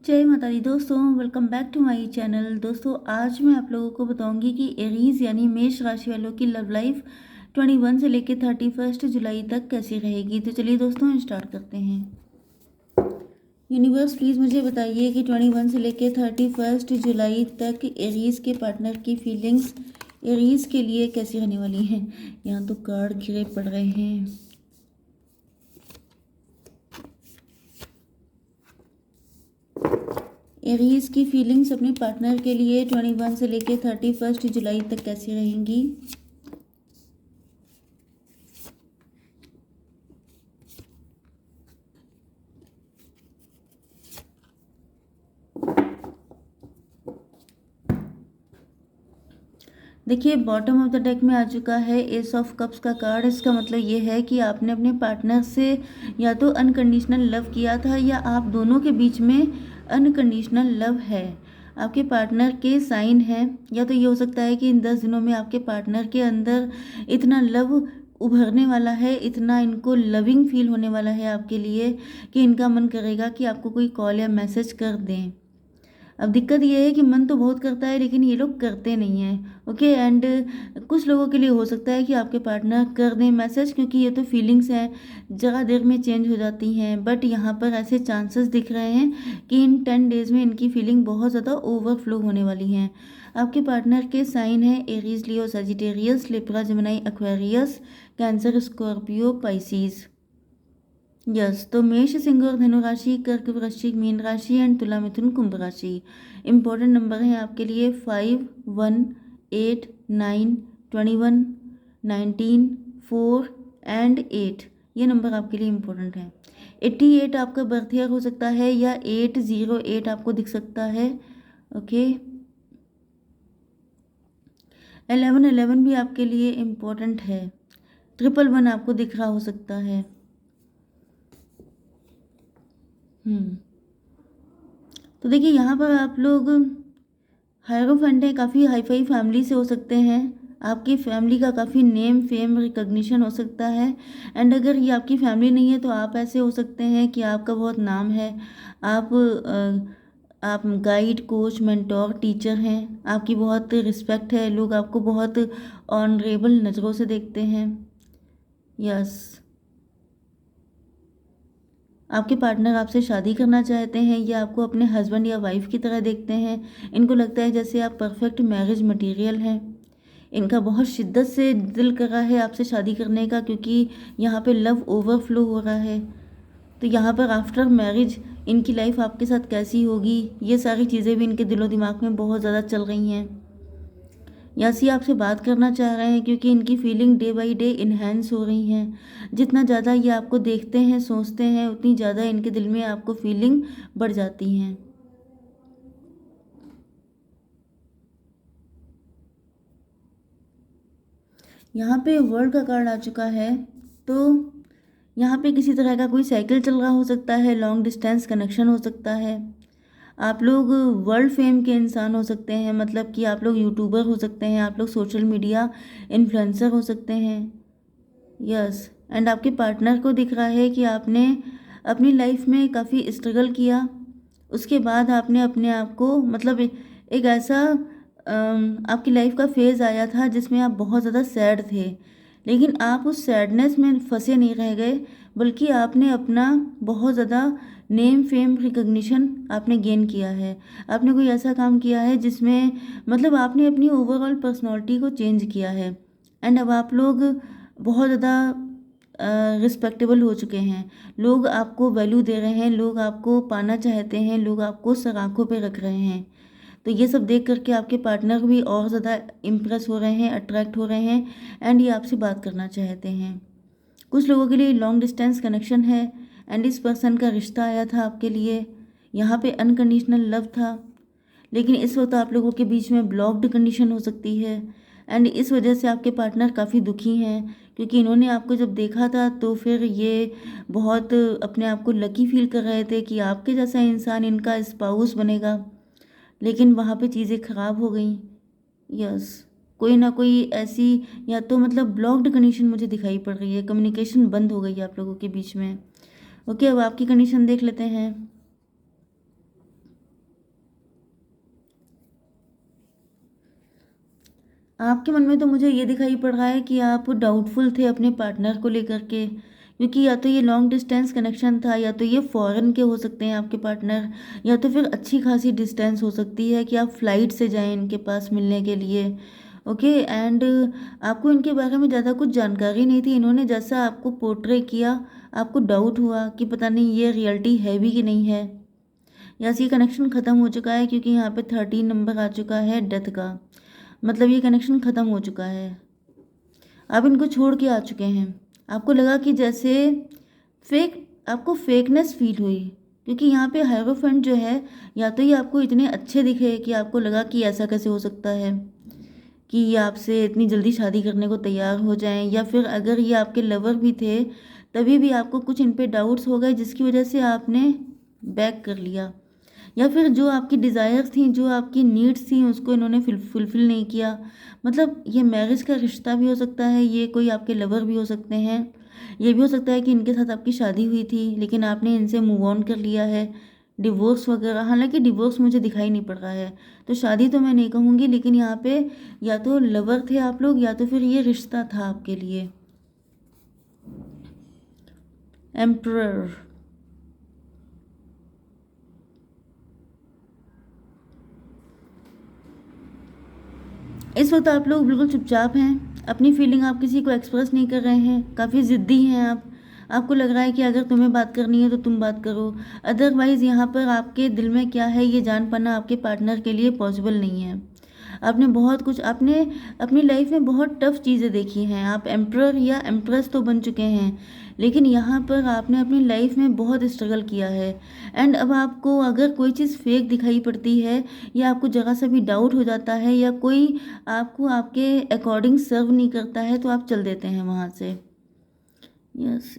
जय माता दी दोस्तों, welcome back to my channel. दोस्तों आज मैं आप लोगों को बताऊंगी कि एरीज यानी मेष राशि वालों की लव लाइफ 21 से लेकर 31 जुलाई तक कैसी रहेगी। तो चलिए दोस्तों स्टार्ट करते हैं। यूनिवर्स प्लीज़ मुझे बताइए कि 21 से लेकर 31 जुलाई तक एरीज के पार्टनर की फीलिंग्स एरीज के लिए कैसी रहने वाली हैं। यहाँ तो कार्ड घिरे पड़ रहे हैं। एरीज की फीलिंग्स अपने पार्टनर के लिए 21 से लेकर 31 जुलाई तक कैसी रहेंगी। देखिए बॉटम ऑफ द डेक में आ चुका है एस ऑफ कप्स का कार्ड। इसका मतलब ये है कि आपने अपने पार्टनर से या तो अनकंडीशनल लव किया था या आप दोनों के बीच में अनकंडीशनल लव है। आपके पार्टनर के साइन है, या तो ये हो सकता है कि इन 10 दिनों में आपके पार्टनर के अंदर इतना लव उभरने वाला है, इतना इनको लविंग फील होने वाला है आपके लिए कि इनका मन करेगा कि आपको कोई कॉल या मैसेज कर दें। अब दिक्कत ये है कि मन तो बहुत करता है लेकिन ये लोग करते नहीं हैं। ओके, एंड कुछ लोगों के लिए हो सकता है कि आपके पार्टनर कर दें मैसेज, क्योंकि ये तो फीलिंग्स हैं, ज़रा देर में चेंज हो जाती हैं। बट यहाँ पर ऐसे चांसेस दिख रहे हैं कि इन 10 डेज़ में इनकी फीलिंग बहुत ज़्यादा ओवरफ्लो होने वाली हैं। आपके पार्टनर के साइन है Aries, Leo, Sagittarius, Libra, Gemini, Aquarius, Cancer, Scorpio, Pisces. Yes, तो मेष, सिंह और धनु राशि, कर्क, वृश्चिक, मीन राशि एंड तुला, मिथुन, कुंभ राशि। इंपॉर्टेंट नंबर हैं आपके लिए 5, 1, 8, 9, 21, 19, 4 एंड 8। ये नंबर आपके लिए इम्पोर्टेंट है। 88 आपका बर्थ ईयर हो सकता है या 808 आपको दिख सकता है। ओके, 1111 भी आपके लिए इम्पोर्टेंट है। 111 आपको दिख रहा हो सकता है। तो देखिए यहाँ पर आप लोग हायरोफेंट हैं, काफ़ी हाईफाई फैमिली से हो सकते हैं। आपकी फैमिली का काफ़ी नेम, फेम, रिकॉग्निशन हो सकता है। एंड अगर ये आपकी फैमिली नहीं है तो आप ऐसे हो सकते हैं कि आपका बहुत नाम है। आप गाइड, कोच, मेंटोर, टीचर हैं। आपकी बहुत रिस्पेक्ट है, लोग आपको बहुत ऑनरेबल नज़रों से देखते हैं। यस, आपके पार्टनर आपसे शादी करना चाहते हैं या आपको अपने हस्बैंड या वाइफ की तरह देखते हैं। इनको लगता है जैसे आप परफेक्ट मैरिज मटेरियल हैं। इनका बहुत शिद्दत से दिल कर रहा है आपसे शादी करने का, क्योंकि यहाँ पे लव ओवरफ्लो हो रहा है। तो यहाँ पर आफ्टर मैरिज इनकी लाइफ आपके साथ कैसी होगी, ये सारी चीज़ें भी इनके दिलो दिमाग में बहुत ज़्यादा चल रही हैं। यासी आपसे बात करना चाह रहे हैं क्योंकि इनकी feeling day by day enhance हो रही हैं। जितना ज़्यादा ये आपको देखते हैं, सोचते हैं, उतनी ज़्यादा इनके दिल में आपको फीलिंग बढ़ जाती हैं। यहाँ पे वर्ल्ड का कार्ड आ चुका है। तो यहाँ पे किसी तरह का कोई साइकिल चल रहा हो सकता है, लॉन्ग डिस्टेंस कनेक्शन हो सकता है। आप लोग वर्ल्ड फेम के इंसान हो सकते हैं, मतलब कि आप लोग यूट्यूबर हो सकते हैं, आप लोग सोशल मीडिया इन्फ्लुएंसर हो सकते हैं। यस, एंड आपके पार्टनर को दिख रहा है कि आपने अपनी लाइफ में काफ़ी स्ट्रगल किया। उसके बाद आपने अपने आप को, मतलब एक ऐसा आपकी लाइफ का फेज़ आया था जिसमें आप बहुत ज़्यादा सैड थे, लेकिन आप उस सैडनेस में फंसे नहीं रह गए, बल्कि आपने अपना बहुत ज़्यादा नेम, फेम, रिकग्निशन आपने गेन किया है। आपने कोई ऐसा काम किया है जिसमें मतलब आपने अपनी ओवरऑल पर्सनालिटी को चेंज किया है। एंड अब आप लोग बहुत ज़्यादा रिस्पेक्टेबल हो चुके हैं। लोग आपको वैल्यू दे रहे हैं, लोग आपको पाना चाहते हैं, लोग आपको सराखों पे रख रहे हैं। तो ये सब देख करके आपके पार्टनर भी और ज़्यादा इम्प्रेस हो रहे हैं, अट्रैक्ट हो रहे हैं, एंड ये आपसे बात करना चाहते हैं। कुछ लोगों के लिए लॉन्ग डिस्टेंस कनेक्शन है एंड इस पर्सन का रिश्ता आया था आपके लिए। यहाँ पे अनकंडीशनल लव था, लेकिन इस वक्त आप लोगों के बीच में ब्लॉक्ड कंडीशन हो सकती है। एंड इस वजह से आपके पार्टनर काफ़ी दुखी हैं, क्योंकि इन्होंने आपको जब देखा था तो फिर ये बहुत अपने आप को लकी फील कर रहे थे कि आपके जैसा इंसान इनका स्पाउस बनेगा, लेकिन वहाँ पे चीज़ें ख़राब हो गई। यस, कोई ना कोई ऐसी, या तो मतलब ब्लॉक्ड कंडीशन मुझे दिखाई पड़ रही है, कम्युनिकेशन बंद हो गई है आप लोगों के बीच में। ओके, अब आपकी कंडीशन देख लेते हैं। आपके मन में तो मुझे ये दिखाई पड़ रहा है कि आप डाउटफुल थे अपने पार्टनर को लेकर के, क्योंकि या तो ये लॉन्ग डिस्टेंस कनेक्शन था, या तो ये फॉरेन के हो सकते हैं आपके पार्टनर, या तो फिर अच्छी खासी डिस्टेंस हो सकती है कि आप फ्लाइट से जाएं इनके पास मिलने के लिए। ओके, एंड आपको इनके बारे में ज़्यादा कुछ जानकारी नहीं थी। इन्होंने जैसा आपको पोर्ट्रे किया, आपको डाउट हुआ कि पता नहीं ये रियलिटी है भी कि नहीं है। यस, ये कनेक्शन ख़त्म हो चुका है, क्योंकि यहाँ पे 13 नंबर आ चुका है डेथ का, मतलब ये कनेक्शन ख़त्म हो चुका है। आप इनको छोड़ के आ चुके हैं। आपको लगा कि जैसे आपको फेकनेस फील हुई, क्योंकि यहाँ पे हायरोफेंट जो है, या तो ये आपको इतने अच्छे दिखे कि आपको लगा कि ऐसा कैसे हो सकता है कि ये आपसे इतनी जल्दी शादी करने को तैयार हो जाएं, या फिर अगर ये आपके लवर भी थे तभी भी आपको कुछ इन पे डाउट्स हो गए जिसकी वजह से आपने बैक कर लिया, या फिर जो आपकी डिज़ायर्स थी, जो आपकी नीड्स थी, उसको इन्होंने फुलफ़िल नहीं किया। मतलब ये मैरिज का रिश्ता भी हो सकता है, ये कोई आपके लवर भी हो सकते हैं, ये भी हो सकता है कि इनके साथ आपकी शादी हुई थी लेकिन आपने इनसे मूव ऑन कर लिया है, डिवोर्स वगैरह। हालांकि डिवोर्स मुझे दिखाई नहीं पड़ रहा है, तो शादी तो मैं नहीं कहूँगी, लेकिन यहाँ पे या तो लवर थे आप लोग, या तो फिर ये रिश्ता था आपके लिए। एम्प्रर, इस वक्त आप लोग बिल्कुल चुपचाप हैं, अपनी फीलिंग आप किसी को एक्सप्रेस नहीं कर रहे हैं, काफ़ी ज़िद्दी हैं आप। आपको लग रहा है कि अगर तुम्हें बात करनी है तो तुम बात करो, अदरवाइज़ यहाँ पर आपके दिल में क्या है ये जान पाना आपके पार्टनर के लिए पॉसिबल नहीं है। आपने बहुत कुछ, आपने अपनी लाइफ में बहुत टफ चीज़ें देखी हैं, आप एम्प्रर या एम्प्रेस तो बन चुके हैं, लेकिन यहाँ पर आपने अपनी लाइफ में बहुत स्ट्रगल किया है। एंड अब आपको अगर कोई चीज़ फेक दिखाई पड़ती है, या आपको ज़रा सा भी डाउट हो जाता है, या कोई आपको आपके अकॉर्डिंग सर्व नहीं करता है, तो आप चल देते हैं वहाँ से। यस,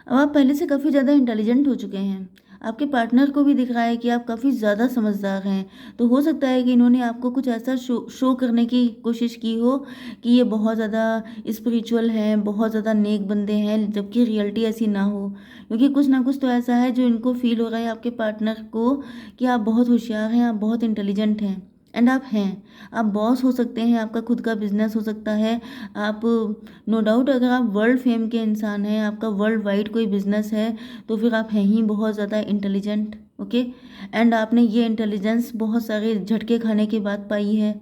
अब आप पहले से काफ़ी ज़्यादा इंटेलिजेंट हो चुके हैं, आपके पार्टनर को भी दिख रहा है कि आप काफ़ी ज़्यादा समझदार हैं। तो हो सकता है कि इन्होंने आपको कुछ ऐसा शो करने की कोशिश की हो कि ये बहुत ज़्यादा स्पिरिचुअल हैं, बहुत ज़्यादा नेक बंदे हैं, जबकि रियलिटी ऐसी ना हो। क्योंकि कुछ ना कुछ तो ऐसा है जो इनको फील हो रहा है आपके पार्टनर को कि आप बहुत होशियार हैं, आप बहुत इंटेलिजेंट हैं, एंड आप हैं। आप बॉस हो सकते हैं, आपका खुद का बिजनेस हो सकता है, आप नो डाउट अगर आप वर्ल्ड फेम के इंसान हैं, आपका वर्ल्ड वाइड कोई बिजनेस है, तो फिर आप हैं ही बहुत ज़्यादा इंटेलिजेंट। ओके, एंड आपने ये इंटेलिजेंस बहुत सारे झटके खाने के बाद पाई है।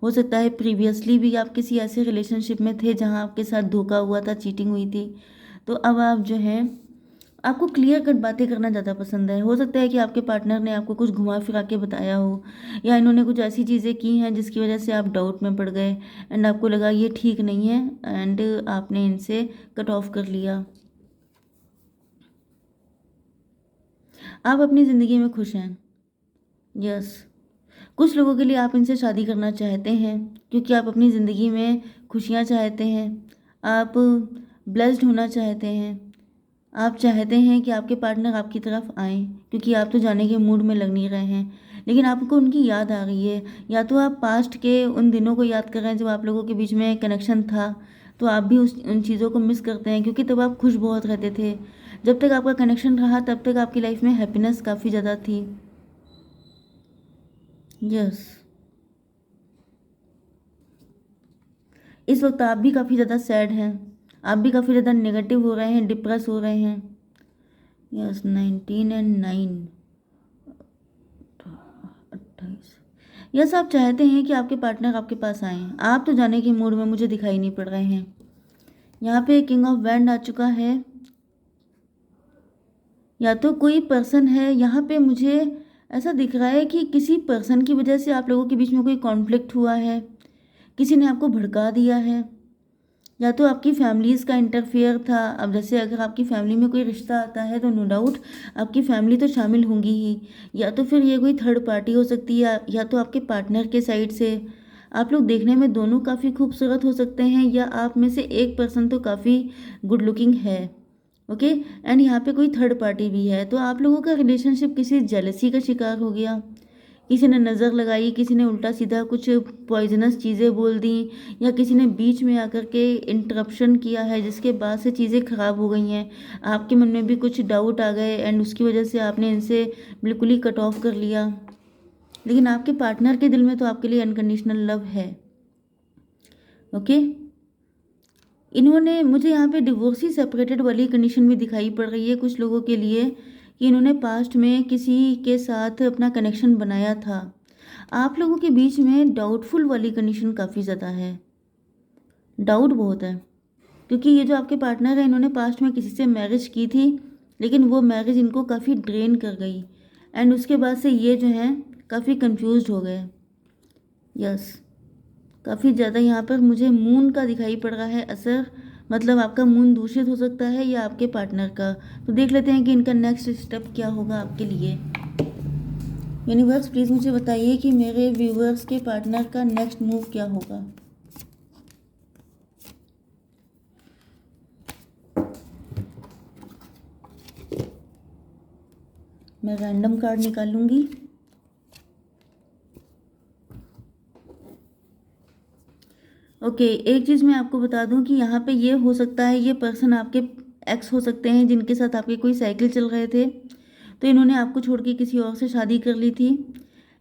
हो सकता है प्रीवियसली भी आप किसी ऐसे रिलेशनशिप में थे जहां आपके साथ धोखा हुआ था, चीटिंग हुई थी। तो अब आप जो हैं, आपको क्लियर कट बातें करना ज़्यादा पसंद है। हो सकता है कि आपके पार्टनर ने आपको कुछ घुमा फिरा के बताया हो, या इन्होंने कुछ ऐसी चीज़ें की हैं जिसकी वजह से आप डाउट में पड़ गए, एंड आपको लगा ये ठीक नहीं है, एंड आपने इनसे कट ऑफ कर लिया। आप अपनी ज़िंदगी में खुश हैं। यस, कुछ लोगों के लिए आप इनसे शादी करना चाहते हैं, क्योंकि आप अपनी ज़िंदगी में खुशियाँ चाहते हैं, आप ब्लेस्ड होना चाहते हैं, आप चाहते हैं कि आपके पार्टनर आपकी तरफ आएँ, क्योंकि आप तो जाने के मूड में लग नहीं रहे हैं, लेकिन आपको उनकी याद आ रही है। या तो आप पास्ट के उन दिनों को याद कर रहे हैं जब आप लोगों के बीच में कनेक्शन था, तो आप भी उन चीज़ों को मिस करते हैं, क्योंकि तब आप खुश बहुत रहते थे। जब तक आपका कनेक्शन रहा तब तक आपकी लाइफ में हैप्पीनेस काफ़ी ज़्यादा थी। यस, इस वक्त आप भी काफ़ी ज़्यादा सैड हैं, आप भी काफ़ी ज़्यादा नेगेटिव हो रहे हैं, डिप्रेस हो रहे हैं। Yes, 19 and 9, 28। यस, आप चाहते हैं कि आपके पार्टनर आपके पास आएँ, आप तो जाने के मूड में मुझे दिखाई नहीं पड़ रहे हैं। यहाँ पे किंग ऑफ वैंड आ चुका है, या तो कोई पर्सन है, यहाँ पे मुझे ऐसा दिख रहा है कि किसी पर्सन की वजह से आप लोगों के बीच में कोई कॉन्फ्लिक्ट हुआ है, किसी ने आपको भड़का दिया है, या तो आपकी फैमिलीज़ का इंटरफेयर था। अब जैसे अगर आपकी फैमिली में कोई रिश्ता आता है तो नो डाउट आपकी फैमिली तो शामिल होंगी ही, या तो फिर ये कोई थर्ड पार्टी हो सकती है, या तो आपके पार्टनर के साइड से। आप लोग देखने में दोनों काफ़ी खूबसूरत हो सकते हैं, या आप में से एक पर्सन तो काफ़ी गुड लुकिंग है। ओके, एंड यहाँ पे कोई थर्ड पार्टी भी है, तो आप लोगों का रिलेशनशिप किसी जेलसी का शिकार हो गया, किसी ने नज़र लगाई, किसी ने उल्टा सीधा कुछ पॉइजनस चीज़ें बोल दी, या किसी ने बीच में आकर के इंटरप्शन किया है जिसके बाद से चीज़ें ख़राब हो गई हैं। आपके मन में भी कुछ डाउट आ गए, एंड उसकी वजह से आपने इनसे बिल्कुल ही कट ऑफ कर लिया। लेकिन आपके पार्टनर के दिल में तो आपके लिए अनकंडीशनल लव है। ओके, इन्होंने मुझे यहाँ पे डिवोर्सी सेपरेटेड वाली कंडीशन भी दिखाई पड़ रही है कुछ लोगों के लिए, कि इन्होंने पास्ट में किसी के साथ अपना कनेक्शन बनाया था। आप लोगों के बीच में डाउटफुल वाली कंडीशन काफ़ी ज़्यादा है, डाउट बहुत है, क्योंकि ये जो आपके पार्टनर है इन्होंने पास्ट में किसी से मैरिज की थी, लेकिन वो मैरिज इनको काफ़ी ड्रेन कर गई, एंड उसके बाद से ये जो है काफ़ी कंफ्यूज हो गए। यस, काफ़ी ज़्यादा यहाँ पर मुझे मून का दिखाई पड़ रहा है असर, मतलब आपका मून दूषित हो सकता है या आपके पार्टनर का। तो देख लेते हैं कि इनका नेक्स्ट स्टेप क्या होगा आपके लिए। यूनिवर्स प्लीज़ मुझे बताइए कि मेरे व्यूअर्स के पार्टनर का नेक्स्ट मूव क्या होगा। मैं रैंडम कार्ड निकालूंगी। ओके, एक चीज़ मैं आपको बता दूं कि यहाँ पे ये हो सकता है, ये पर्सन आपके एक्स हो सकते हैं जिनके साथ आपके कोई साइकिल चल रहे थे, तो इन्होंने आपको छोड़ के किसी और से शादी कर ली थी,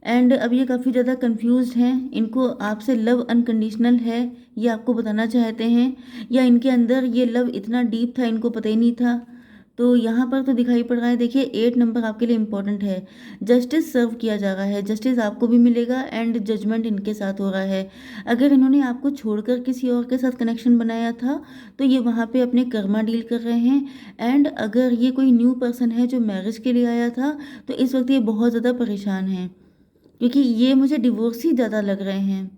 एंड अब ये काफ़ी ज़्यादा कंफ्यूज्ड हैं। इनको आपसे लव अनकंडीशनल है, ये आपको बताना चाहते हैं, या इनके अंदर ये लव इतना डीप था इनको पता ही नहीं था। तो यहाँ पर तो दिखाई पड़ रहा है, देखिए 8 नंबर आपके लिए इम्पोर्टेंट है। जस्टिस सर्व किया जा रहा है, जस्टिस आपको भी मिलेगा एंड जजमेंट इनके साथ हो रहा है। अगर इन्होंने आपको छोड़कर किसी और के साथ कनेक्शन बनाया था तो ये वहाँ पे अपने कर्मा डील कर रहे हैं, एंड अगर ये कोई न्यू पर्सन है जो मैरिज के लिए आया था तो इस वक्त ये बहुत ज़्यादा परेशान है, क्योंकि ये मुझे डिवोर्स ही ज़्यादा लग रहे हैं,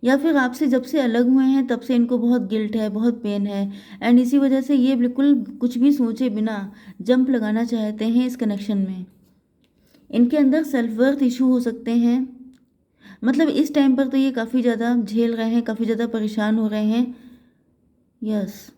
या फिर आपसे जब से अलग हुए हैं तब से इनको बहुत गिल्ट है, बहुत पेन है, एंड इसी वजह से ये बिल्कुल कुछ भी सोचे बिना जंप लगाना चाहते हैं इस कनेक्शन में। इनके अंदर सेल्फ वर्थ इशू हो सकते हैं, मतलब इस टाइम पर तो ये काफ़ी ज़्यादा झेल रहे हैं, काफ़ी ज़्यादा परेशान हो रहे हैं। यस,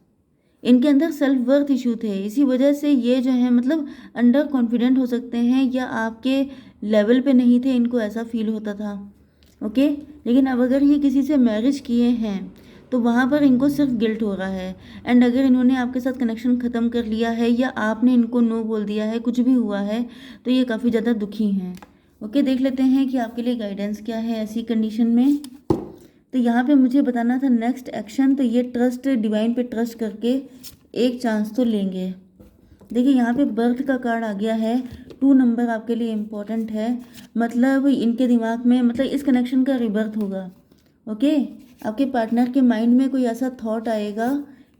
इनके अंदर सेल्फ वर्थ इशू थे, इसी वजह से ये जो है मतलब अंडर कॉन्फिडेंट हो सकते हैं, या आपके लेवल पे नहीं थे, इनको ऐसा फील होता था। ओके, लेकिन अब अगर ये किसी से मैरिज किए हैं तो वहाँ पर इनको सिर्फ गिल्ट हो रहा है, एंड अगर इन्होंने आपके साथ कनेक्शन ख़त्म कर लिया है या आपने इनको नो बोल दिया है, कुछ भी हुआ है, तो ये काफ़ी ज़्यादा दुखी हैं। ओके, देख लेते हैं कि आपके लिए गाइडेंस क्या है ऐसी कंडीशन में। तो यहाँ पे मुझे बताना था नेक्स्ट एक्शन, तो ये ट्रस्ट, डिवाइन पे ट्रस्ट करके एक चांस तो लेंगे। देखिए यहाँ पे बर्थ का कार्ड आ गया है, 2 नंबर आपके लिए इम्पोर्टेंट है, मतलब इनके दिमाग में, मतलब इस कनेक्शन का रिबर्थ होगा। ओके, आपके पार्टनर के माइंड में कोई ऐसा थॉट आएगा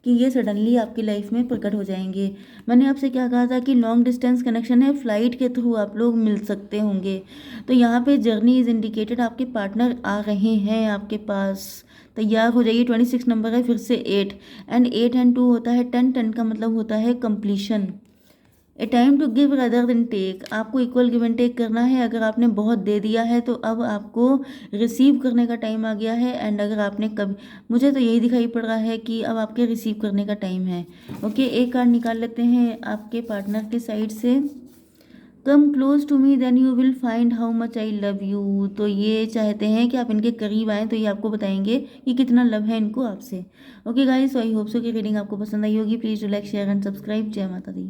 कि ये सडनली आपकी लाइफ में प्रकट हो जाएंगे। मैंने आपसे क्या कहा था कि लॉन्ग डिस्टेंस कनेक्शन है, फ्लाइट के थ्रू आप लोग मिल सकते होंगे। तो यहाँ पे जर्नी इज़ इंडिकेटेड, आपके पार्टनर आ रहे हैं आपके पास, तैयार हो जाइए। 26 नंबर है, फिर से 8, एंड 8 एंड 2 होता है 10, 10 का मतलब होता है completion. A time to give rather than take, आपको इक्वल गिव एंड टेक करना है। अगर आपने बहुत दे दिया है तो अब आपको रिसीव करने का टाइम आ गया है, एंड अगर आपने कभी, मुझे तो यही दिखाई पड़ रहा है कि अब आपके रिसीव करने का टाइम है। ओके, एक कार्ड निकाल लेते हैं आपके पार्टनर के साइड से। Come close to me then you will find how much I love you, तो ये चाहते हैं कि आप इनके करीब आएँ, तो ये आपको बताएंगे कि कितना लव है इनको आपसे। Okay guys, so I hope so कि रीडिंग आपको पसंद आई होगी। Please do like, share and subscribe. जय माता दी।